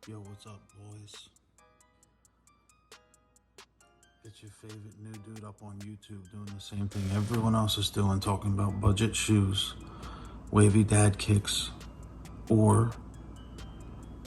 Yo, what's up, boys? It's your favorite new dude up on YouTube doing the same thing everyone else is doing, talking about budget shoes, wavy dad kicks, or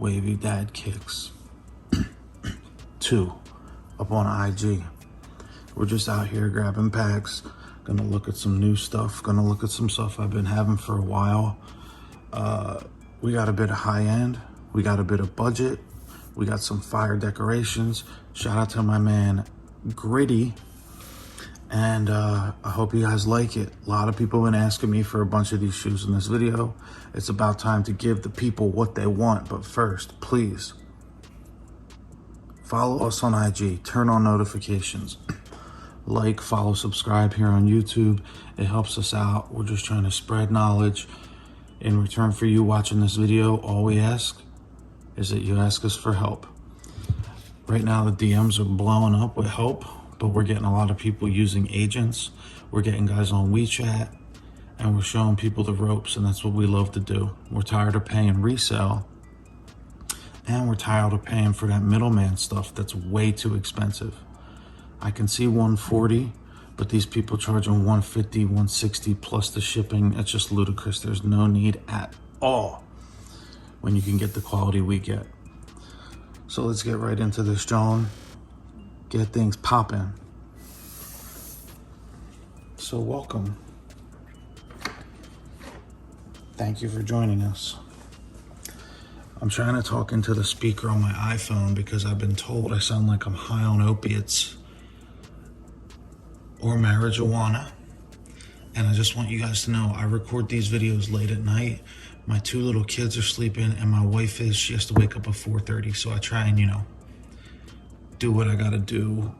wavy dad kicks. 2 up on IG. We're just out here grabbing packs, gonna look at some new stuff, gonna look at some stuff I've been having for a while. We got a bit of high end, we got a bit of budget, we got some fire decorations. Shout out to my man Gritty, and I hope you guys like it. A lot of people have been asking me for a bunch of these shoes in this video. It's about time to give the people what they want, but first, please follow us on IG, turn on notifications, like, follow, subscribe here on YouTube. It helps us out. We're just trying to spread knowledge. In return for you watching this video, all we ask is that you ask us for help. Right now, the DMs are blowing up with help, but we're getting a lot of people using agents. We're getting guys on WeChat, and we're showing people the ropes, and that's what we love to do. We're tired of paying resale, and we're tired of paying for that middleman stuff that's way too expensive. I can see 140, but these people charging 150, 160 plus the shipping. It's just ludicrous. There's no need at all when you can get the quality we get. So let's get right into this, John. Get things popping. So welcome. Thank you for joining us. I'm trying to talk into the speaker on my iPhone because I've been told I sound like I'm high on opiates or marijuana. And I just want you guys to know, I record these videos late at night. My 2 little kids are sleeping, and my wife she has to wake up at 4:30. So I try and, do what I gotta do,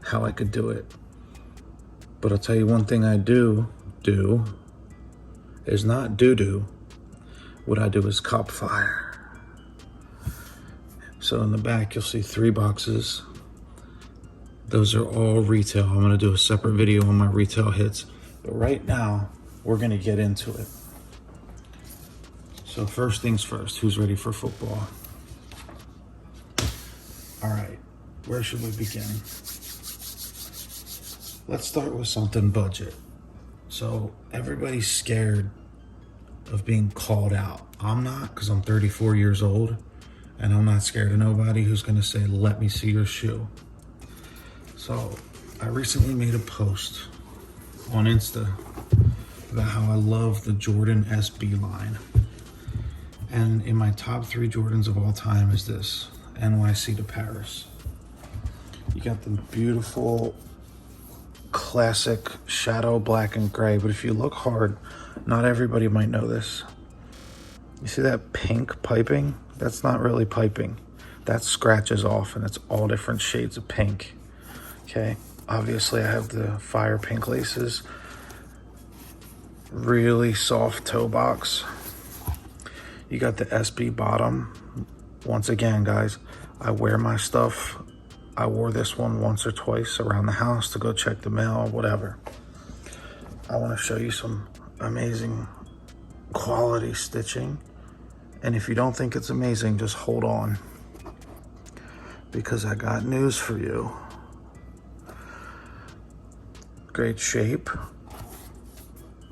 how I could do it. But I'll tell you one thing I do is not doo-doo. What I do is cop fire. So in the back, you'll see 3 boxes. Those are all retail. I'm gonna do a separate video on my retail hits. But right now, we're gonna get into it. So first things first, who's ready for football? All right, where should we begin? Let's start with something budget. So everybody's scared of being called out. I'm not, because I'm 34 years old, and I'm not scared of nobody who's gonna say, let me see your shoe. So I recently made a post on Insta about how I love the Jordan SB line. And in my top 3 Jordans of all time is this, NYC to Paris. You got the beautiful classic shadow black and gray, but if you look hard, not everybody might know this. You see that pink piping? That's not really piping. That scratches off, and it's all different shades of pink. Okay, obviously I have the fire pink laces, really soft toe box. You got the SB bottom. Once again, guys, I wear my stuff. I wore this one once or twice around the house to go check the mail or whatever. I want to show you some amazing quality stitching. And if you don't think it's amazing, just hold on, because I got news for you. Great shape,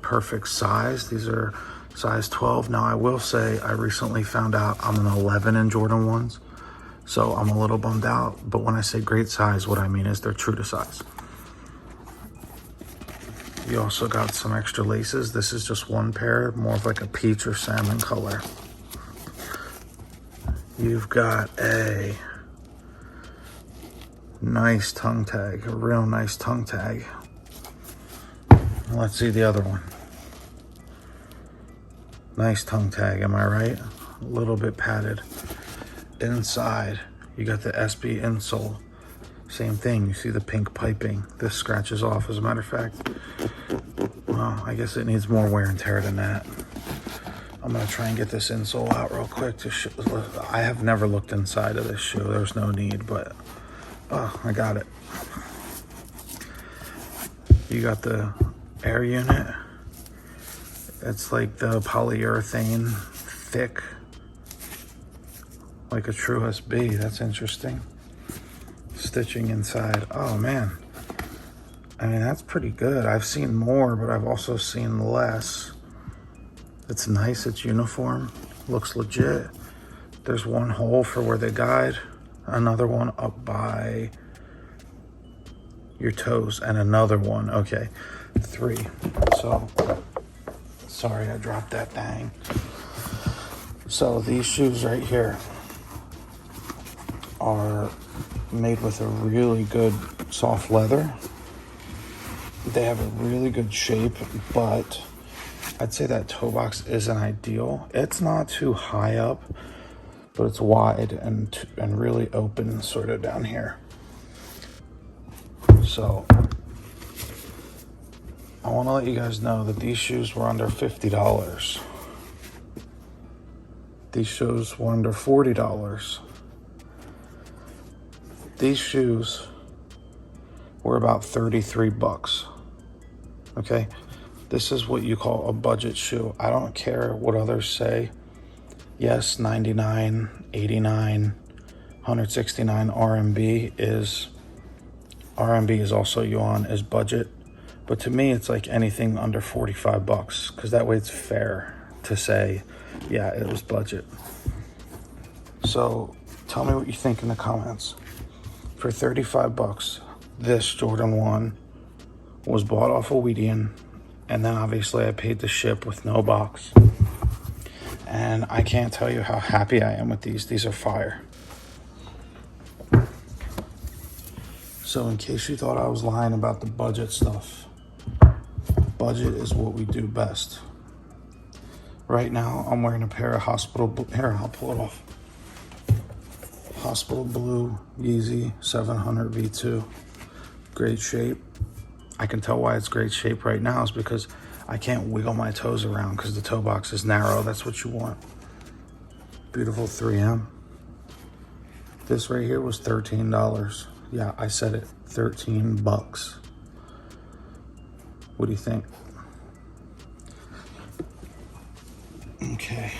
perfect size. These are size 12. Now I will say I recently found out I'm an 11 in Jordan 1s, so I'm a little bummed out. But when I say great size, what I mean is they're true to size. You also got some extra laces. This is just one pair, more of like a peach or salmon color. You've got a nice tongue tag, a real nice tongue tag. Let's see the other one. Nice tongue tag, am I right? A little bit padded. Inside, you got the SB insole. Same thing, you see the pink piping. This scratches off, as a matter of fact. Well, I guess it needs more wear and tear than that. I'm gonna try and get this insole out real quick to show. I have never looked inside of this shoe. There's no need, but I got it. You got the air unit. It's like the polyurethane, thick, like a true SB. That's interesting. Stitching inside. Oh man. I mean, that's pretty good. I've seen more, but I've also seen less. It's nice, it's uniform, looks legit. There's one hole for where they guide, another one up by your toes, and another one, okay, 3. So, sorry I dropped that thing. So these shoes right here are made with a really good soft leather. They have a really good shape, but I'd say that toe box isn't ideal. It's not too high up, but it's wide and really open sort of down here. So I want to let you guys know that these shoes were under $50. These shoes were under $40. These shoes were about 33 bucks. Okay? This is what you call a budget shoe. I don't care what others say. Yes, 99, 89, 169 RMB is also yuan, is budget. But to me, it's like anything under 45 bucks, because that way it's fair to say, yeah, it was budget. So tell me what you think in the comments. For 35 bucks, this Jordan 1 was bought off of Weedian, and then obviously I paid to ship with no box. And I can't tell you how happy I am with these. These are fire. So in case you thought I was lying about the budget stuff, budget is what we do best. Right now, I'm wearing a pair of here, I'll pull it off. Hospital Blue Yeezy 700 V2. Great shape. I can tell why it's great shape right now is because I can't wiggle my toes around because the toe box is narrow. That's what you want. Beautiful 3M. This right here was $13. Yeah, I said it. 13 bucks. What do you think? Okay.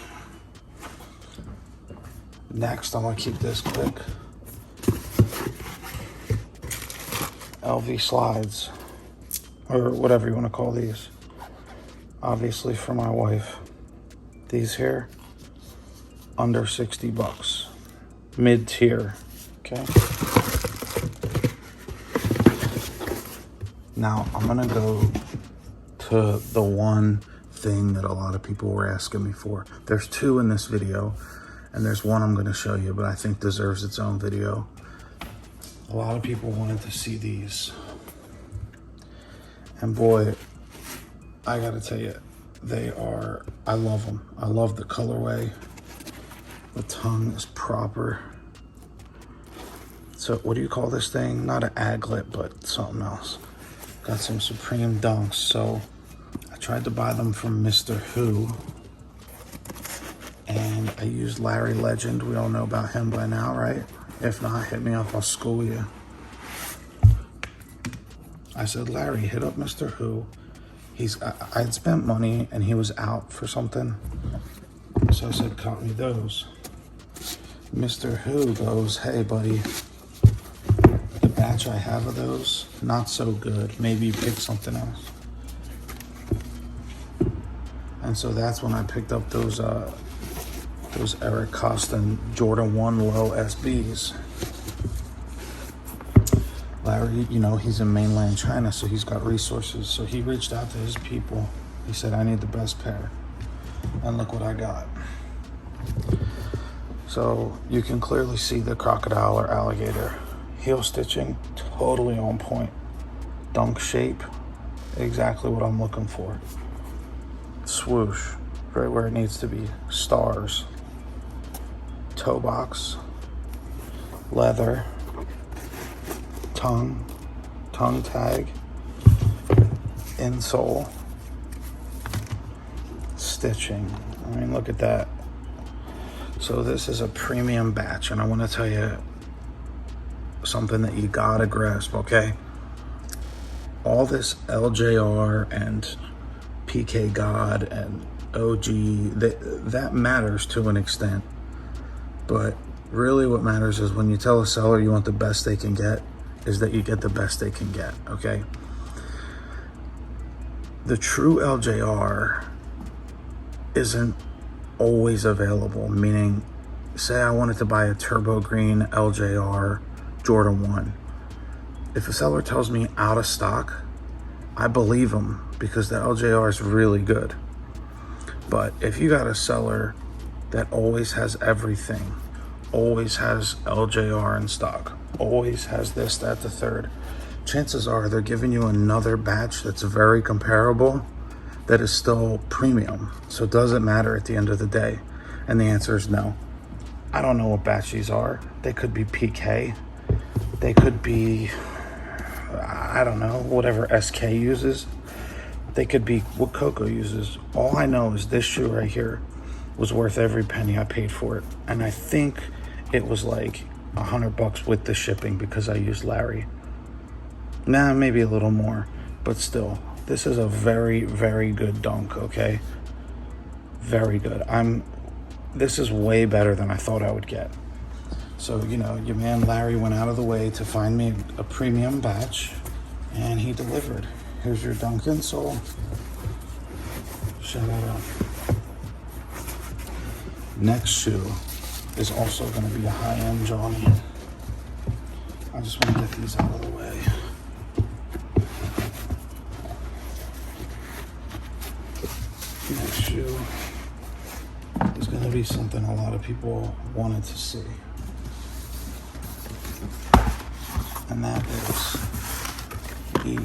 Next, I'm gonna keep this quick. LV slides, or whatever you want to call these. Obviously for my wife. These here, under 60 bucks. Mid-tier, okay? Now, I'm gonna go to the one thing that a lot of people were asking me for. There's 2 in this video, and there's one I'm gonna show you, but I think deserves its own video. A lot of people wanted to see these. And boy, I gotta tell you, I love them. I love the colorway. The tongue is proper. So what do you call this thing? Not an aglet, but something else. Got some Supreme Dunks. So I tried to buy them from Mr. Who. And I used Larry Legend. We all know about him by now, right? If not, hit me up, I'll school you. I said, Larry, hit up Mr. Who. I'd spent money and he was out for something. So I said, cut me those. Mr. Who goes, hey buddy, the batch I have of those, not so good. Maybe you pick something else. And so that's when I picked up those Eric Costin Jordan 1 low SBs. Larry, you know, he's in mainland China, so he's got resources. So he reached out to his people. He said, I need the best pair. And look what I got. So you can clearly see the crocodile or alligator. Heel stitching, totally on point. Dunk shape, exactly what I'm looking for. Swoosh, right where it needs to be. Stars. Toe box. Leather. Tongue tag, insole, stitching. I mean, look at that. So this is a premium batch, and I want to tell you something that you gotta grasp, okay? All this LJR and PK God and OG, that matters to an extent. But really what matters is when you tell a seller you want the best they can get, is that you get the best they can get, okay? The true LJR isn't always available, meaning, say I wanted to buy a turbo green LJR Jordan 1. If a seller tells me out of stock, I believe them because the LJR is really good. But if you got a seller that always has everything, always has LJR in stock, always has this, that, the third, chances are they're giving you another batch that's very comparable that is still premium. So it doesn't matter at the end of the day. And the answer is no. I don't know what batch these are. They could be PK. They could be, I don't know, whatever SK uses. They could be what Coco uses. All I know is this shoe right here was worth every penny I paid for it. And I think it was like $100 with the shipping because I used Larry. Nah, maybe a little more, but still, this is a very, very good dunk, okay? Very good. This is way better than I thought I would get. So, you know, your man Larry went out of the way to find me a premium batch, and he delivered. Here's your dunk insole. Shout out. Next shoe is also going to be a high-end Johnny. I just want to get these out of the way. Next shoe is going to be something a lot of people wanted to see. And that is the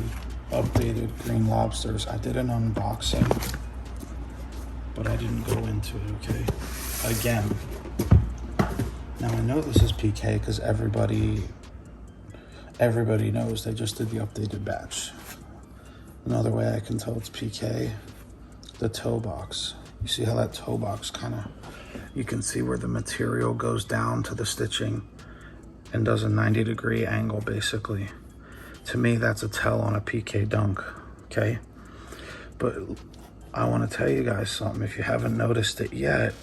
updated green lobsters. I did an unboxing, but I didn't go into it, okay? Again, now I know this is PK because everybody knows they just did the updated batch. Another way I can tell it's PK, the toe box. You see how that toe box kind of, you can see where the material goes down to the stitching and does a 90-degree angle basically. To me, that's a tell on a PK dunk, okay? But I want to tell you guys something. If you haven't noticed it yet,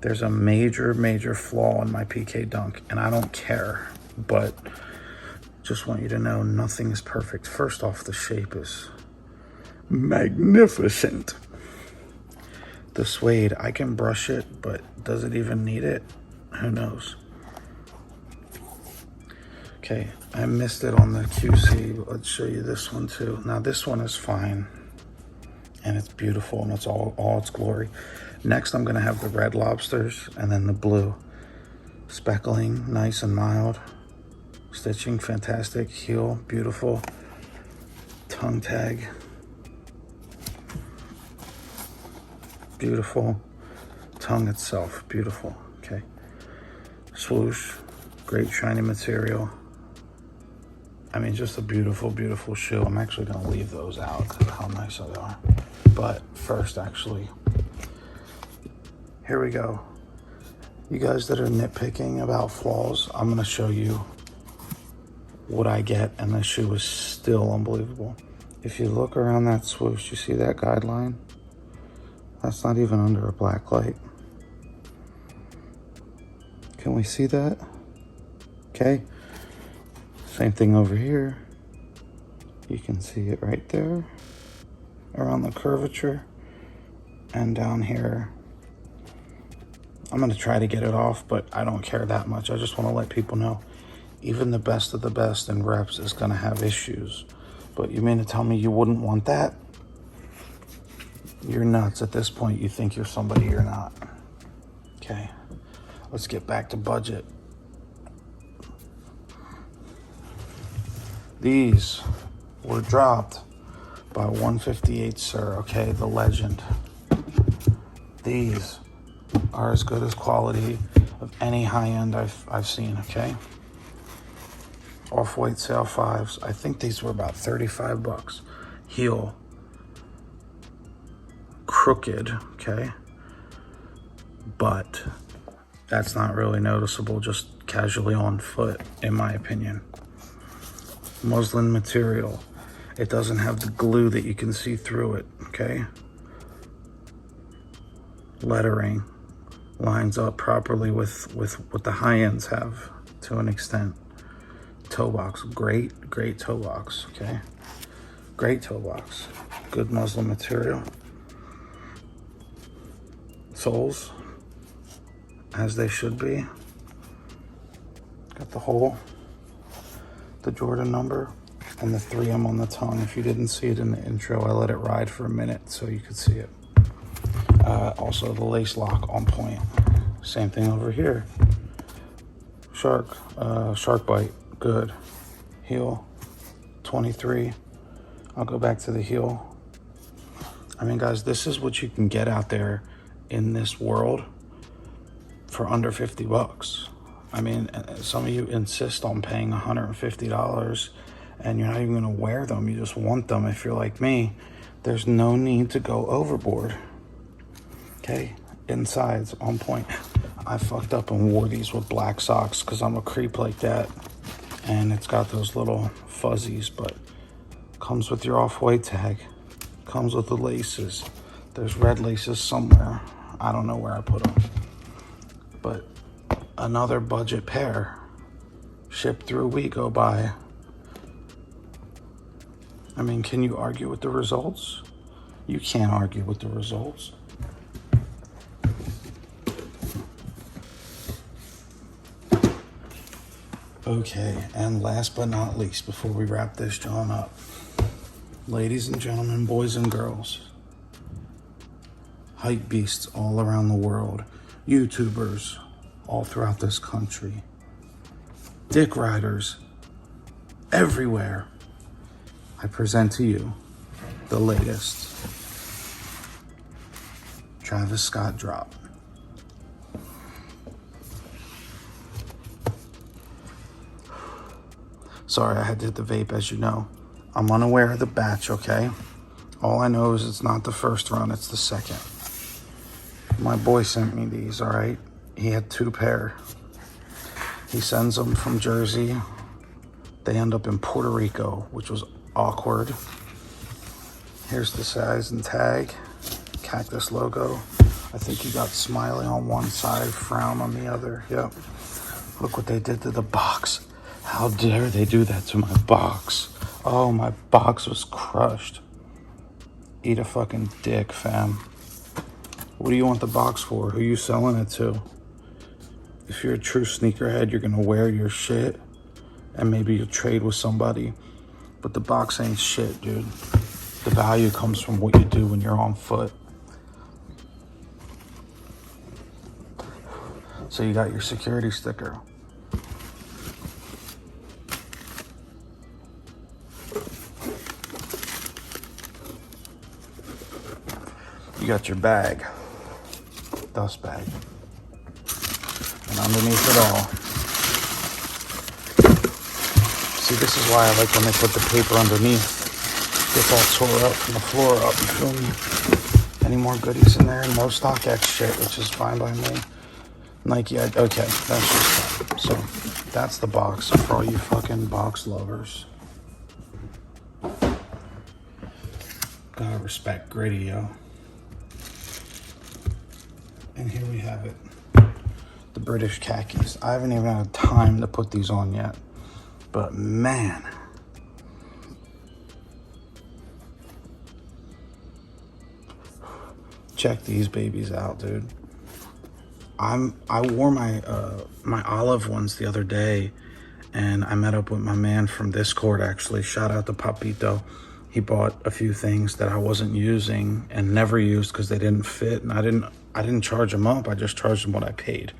there's a major, major flaw in my PK dunk, and I don't care, but just want you to know nothing is perfect. First off, the shape is magnificent. The suede, I can brush it, but does it even need it? Who knows? Okay, I missed it on the QC, but let's show you this one too. Now this one is fine, and it's beautiful, and it's all its glory. Next, I'm gonna have the red lobsters, and then the blue. Speckling, nice and mild. Stitching, fantastic. Heel, beautiful. Tongue tag, beautiful. Tongue itself, beautiful, okay. Swoosh, great shiny material. I mean, just a beautiful, beautiful shoe. I'm actually gonna leave those out because of how nice they are. But first, actually, here we go. You guys that are nitpicking about flaws, I'm gonna show you what I get, and the shoe is still unbelievable. If you look around that swoosh, you see that guideline? That's not even under a black light. Can we see that? Okay. Same thing over here. You can see it right there around the curvature, and down here. I'm gonna try to get it off, but I don't care that much. I just wanna let people know, even the best of the best in reps is gonna have issues. But you mean to tell me you wouldn't want that? You're nuts. At this point, you think you're somebody you're not. Okay, let's get back to budget. These were dropped by 158 Sir, okay, the legend. These are as good as quality of any high-end I've seen, okay? Off-white sale 5s. I think these were about $35. Heel. Crooked, okay? But that's not really noticeable, just casually on foot, in my opinion. Muslin material. It doesn't have the glue that you can see through it, okay? Lettering lines up properly with what the high ends have to an extent. Toe box, great toe box, okay? Great toe box, good muslin material. Soles, as they should be. Got the hole, the Jordan number, and the 3M on the tongue. If you didn't see it in the intro, I let it ride for a minute so you could see it. Also the lace lock on point. Same thing over here. Shark bite, good. Heel, 23. I'll go back to the heel. I mean, guys, this is what you can get out there in this world for under 50 bucks. I mean, some of you insist on paying $150 and you're not even gonna wear them. You just want them. If you're like me, there's no need to go overboard. Okay, insides on point. I fucked up and wore these with black socks because I'm a creep like that. And it's got those little fuzzies, but comes with your off-white tag. Comes with the laces. There's red laces somewhere. I don't know where I put them. But another budget pair. Shipped through We Go By. I mean, can you argue with the results? You can't argue with the results. Okay, and last but not least, before we wrap this John up, ladies and gentlemen, boys and girls, hype beasts all around the world, YouTubers all throughout this country, dick riders everywhere, I present to you the latest Travis Scott drop. Sorry, I had to hit the vape, as you know. I'm unaware of the batch, okay? All I know is it's not the first run, it's the second. My boy sent me these, all right? He had 2 pair. He sends them from Jersey. They end up in Puerto Rico, which was awkward. Here's the size and tag. Cactus logo. I think you got smiley on one side, frown on the other. Yep. Look what they did to the box. How dare they do that to my box? Oh, my box was crushed. Eat a fucking dick, fam. What do you want the box for? Who you selling it to? If you're a true sneakerhead, you're gonna wear your shit and maybe you'll trade with somebody. But the box ain't shit, dude. The value comes from what you do when you're on foot. So you got your security sticker. You got your bag, dust bag, and underneath it all, see, this is why I like when they put the paper underneath. Gets all tore up from the floor up, you feel me? Any more goodies in there? No StockX shit, which is fine by me. Nike, okay, that's just that. So, that's the box for all you fucking box lovers. Gotta respect gritty, yo. And here we have it, the British khakis. I haven't even had time to put these on yet, but man, check these babies out, dude. I wore my my olive ones the other day, and I met up with my man from Discord. Actually, shout out to Papito. He bought a few things that I wasn't using and never used because they didn't fit, and I didn't charge him up. I just charged him what I paid.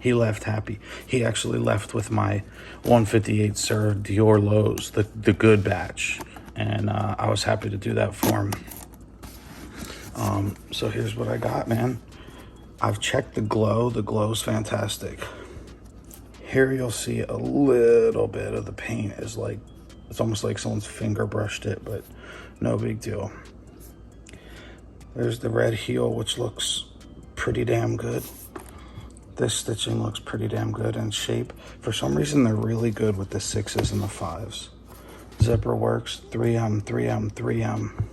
He left happy. He actually left with my 158 Sir Dior Lows, the good batch, and I was happy to do that for him. So here's what I got, man. I've checked the glow. The glow's fantastic. Here you'll see a little bit of the paint is like, it's almost like someone's finger brushed it, but no big deal. There's the red heel, which looks pretty damn good. This stitching looks pretty damn good in shape. For some reason, they're really good with the 6s and the 5s. Zipper works. 3M, 3M, 3M.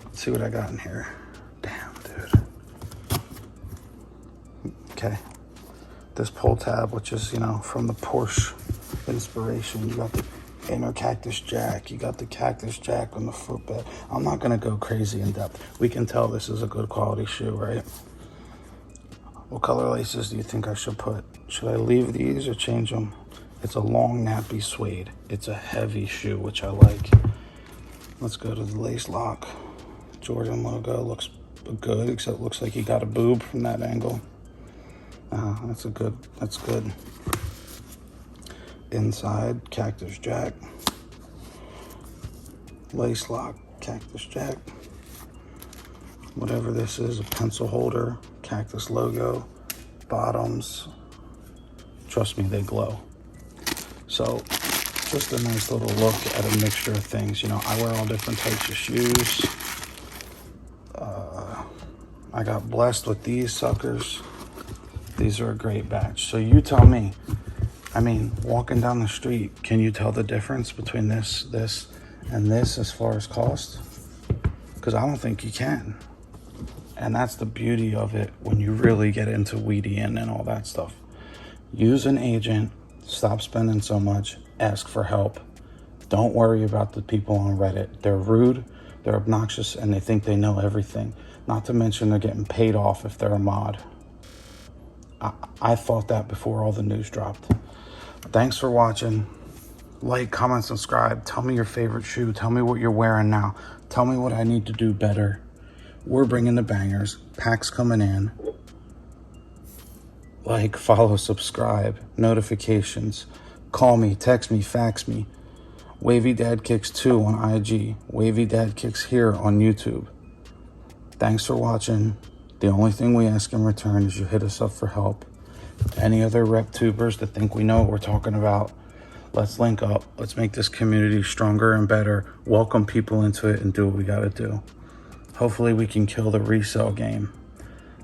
Let's see what I got in here. Damn, dude. Okay. This pull tab, which is, you know, from the Porsche inspiration. You got the inner cactus jack. You got the cactus jack on the footbed. I'm not going to go crazy in depth. We can tell this is a good quality shoe, right? What color laces do you think I should put? Should I leave these or change them? It's a long nappy suede. It's a heavy shoe, which I like. Let's go to the lace lock. Jordan logo looks good, except it looks like he got a boob from that angle. That's good. Inside, cactus jack. Lace lock, cactus jack. Whatever this is, a pencil holder, cactus logo, bottoms. Trust me, they glow. So, just a nice little look at a mixture of things. You know, I wear all different types of shoes. I got blessed with these suckers. These are a great batch. So you tell me, I mean, walking down the street, can you tell the difference between this, and this as far as cost? Because I don't think you can. And that's the beauty of it when you really get into weeding and all that stuff. Use an agent, stop spending so much, ask for help. Don't worry about the people on Reddit. They're rude, they're obnoxious, and they think they know everything. Not to mention they're getting paid off if they're a mod. I thought that before all the news dropped. Thanks for watching. Like, comment, subscribe. Tell me your favorite shoe. Tell me what you're wearing now. Tell me what I need to do better. We're bringing the bangers. Packs coming in. Like, follow, subscribe, notifications. Call me, text me, fax me. Wavy Dad Kicks 2 on IG. Wavy Dad Kicks here on YouTube. Thanks for watching. The only thing we ask in return is you hit us up for help. Any other rep tubers that think we know what we're talking about, let's link up. Let's make this community stronger and better. Welcome people into it and do what we got to do. Hopefully we can kill the resale game.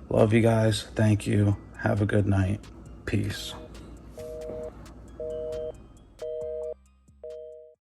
Love you guys. Thank you. Have a good night. Peace.